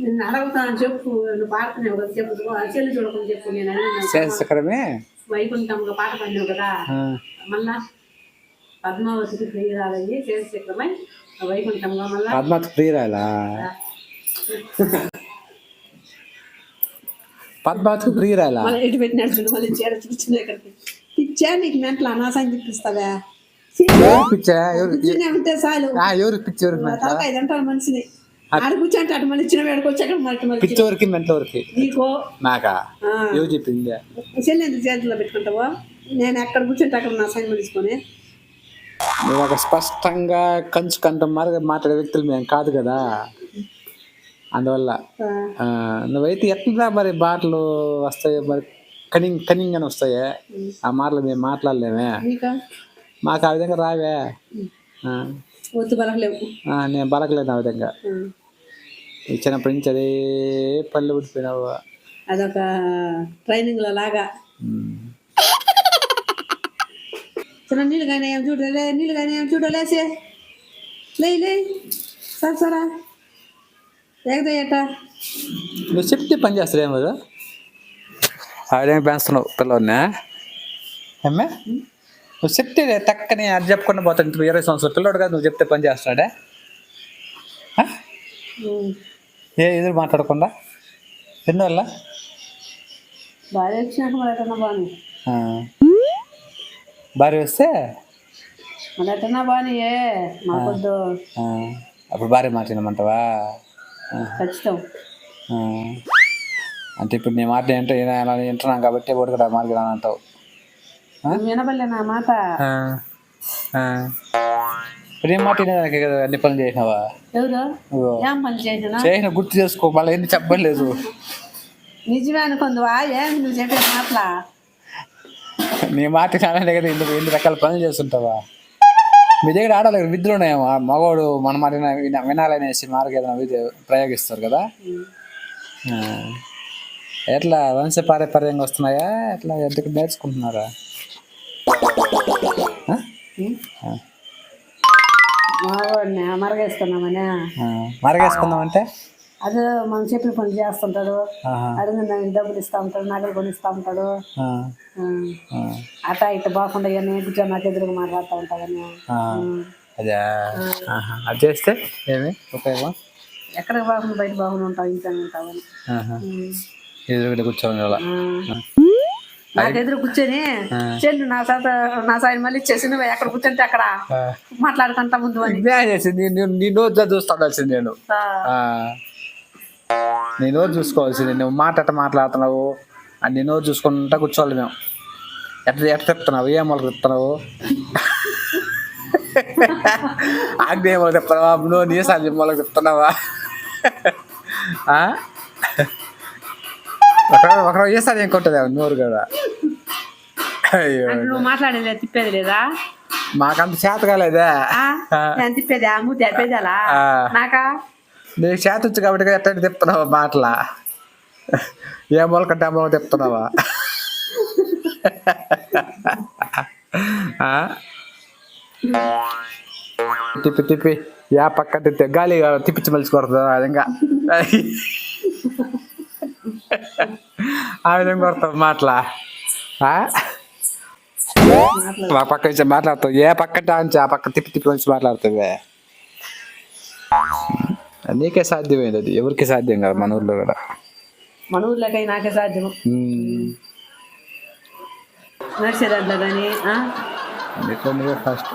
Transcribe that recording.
నిన్ను అడుగుతాను చెప్పు, నువ్వు పాడుతున్నావు కదా చెప్పు, చెల్లి చూడకుండా చెప్పు. నేను చక్రమే వైకుంఠంగా పాట పాడినావు కదా, మళ్ళా పద్మావతికి ప్రియురాలయ్యి శేషచక్రమై వైకుంఠంగా మళ్ళా పద్మావతి ప్రియురాలా పద్మావతికి ప్రియురాలా మళ్ళీ ఎటు పెట్టినట్టు మళ్ళీ చీర చూపించిన ఇక్కడికి పిచ్చా నీకు మెంటలు అనాసాన్ని చూపిస్తావా? ఉంటే చాలు తలకాయ తింటారు మనిషిని. ఆడ కూర్చోంటే అటు మళ్ళీ ఇచ్చిన వేడికి వచ్చాక పిచ్చవరికి మెంటవరికి నీకో నాకా ఎవరు చెప్పింది? చెల్లి ఎందుకు చేతిలో పెట్టుకుంటావో? నేను ఎక్కడ కూర్చుంటే అక్కడ నా సైన్ తీసుకొని నువ్వు ఒక స్పష్టంగా కంచం మాట్లాడే వ్యక్తులు మేము కాదు కదా, అందువల్ల నువ్వైతే ఎట్లా మరి మాటలు వస్తాయి మరి కనింగ్ అని వస్తాయి. ఆ మాటలు మేము మాట్లాడలేమే, మాకు ఆ విధంగా రావే. నేను బలకలేను ఆ విధంగా. ఇచ్చినప్పటి నుంచి అదే పళ్ళు ఉడిపోయినావు. అదొక ట్రైనింగ్ లో లాగా. చిన్న నీళ్ళు కానీ ఏం చూడలే, నీళ్ళు కానీ ఏం చూడలేసే లే సరా ఏకదయ్యట. నువ్వు చెప్తే పని చేస్తాడేమో కదా, ఆవిడేమి పెంచుతున్నావు పిల్లవాడిని. అమ్మే నువ్వు చెప్తే తక్కని అది చెప్పకుండా పోతాడు. 20 సంవత్సరాలు పిల్లవాడు కదా, నువ్వు చెప్తే పని చేస్తాడే. ఎదురు మాట్లాడకుండా ఎన్నోళ్ళ భార్య వచ్చినాక మళ్ళీ బాగుంది. భార్య వస్తే మళ్ళీ బాగున్నాయే మాకొద్దు. అప్పుడు భార్య మాట్లాడమంటావా? ఖచ్చితం. అంటే ఇప్పుడు నీ మాట ఏంటో వింటున్నాం కాబట్టి ఒకటి కూడా మాట్లాడాలని అంటావు. వినబడలే నా మాట. ఇప్పుడు ఏం మాట వినేదానికి కదా అన్ని పనులు చేసినావా? ఏం పని చేసిన గుర్తు చేసుకో, మళ్ళీ ఎన్ని చెప్పలేదు. నిజమే అనుకుందువా? ఏమి నువ్వు చెప్పే మాటలా? నీ మాట వినాలనే కదా ఎన్ని రకాల పనులు చేస్తుంటావా? మీ దగ్గర ఆడలేదు విద్యలు ఉన్నాయేమో, మగవాడు మన మాట వినాలనేసి మార్గం ఏదైనా ప్రయోగిస్తారు కదా. ఎట్లా వంశపారంపర్యంగా వస్తున్నాయా? ఎట్లా ఎందుకు నేర్చుకుంటున్నారా? మావాడిని మరగేసుకున్నామని. మరగేసుకుందామంటే అదే మనం చెప్పిన పని చేస్తుంటాడు, అడిగిన దానికి డబ్బులు ఇస్తా ఉంటాడు, నగలు కొనిస్తా ఉంటాడు. అటా ఇట్ట బాగుండా కూర్చొని నాకు ఎదురుగా మాట్లాడుతూ ఉంటాడని. అదే అది చేస్తే ఏమి ఉపయోగం? ఎక్కడికి బాగుంది, బయట బాగుండి ఉంటావు, ఇంట్లోనే ఉంటావని. ఎదురుగా కూర్చోని నాకు ఎదురు కూర్చొని చెల్లు నా సాయి మళ్ళీ ఇచ్చేసి నువ్వు ఎక్కడ కూర్చుంటే అక్కడ మాట్లాడుకుంటా ముందు అని నీ నోరు చూస్తాడాల్సింది. నీ నోరు చూసుకోవాల్సింది. నువ్వు మాట్లాడుతున్నావు అని నీ నోరు చూసుకుంటా కూర్చోవాలి మేము. ఎట్లా చెప్తున్నావు? ఏ మొలక చెప్తున్నావు? ఆగ్నే మొలక చెప్తున్నావా? నువ్వు నీ సాధ్యం మొలక చెప్తున్నావా? ఒకరు ఏ సాధ్యం ఇంకొంటుంది నోరు కదా. అయ్యో నువ్వు మాట్లాడేది తిప్పేది లేదా? మాకంత చేత కాలేదా తిప్పేది? మూతి తిప్పేదా నాకా? నీకు చేత వచ్చు కాబట్టి ఎట్లా చెప్తున్నావా మాటలా? ఏ మొలకంటే ఆ మొలక చెప్తున్నావా? తిప్పి యా పక్క గాలి తిప్పించి మలిచి కొడుతుంది ఆ విధంగా. ఆ విధంగా కొడతావు మాటలా? మా పక్క నుంచి మాట్లాడుతావు, ఏ పక్క ఆ పక్క తిప్పి నుంచి మాట్లాడుతుంది. నీకే సాధ్యమైంది, అది ఎవరికి సాధ్యం కాదు మన ఊర్లో కూడా. మన ఊర్లోకై నాకే సాధ్యం. నడిచేదాంట్లో కానీ ఫస్ట్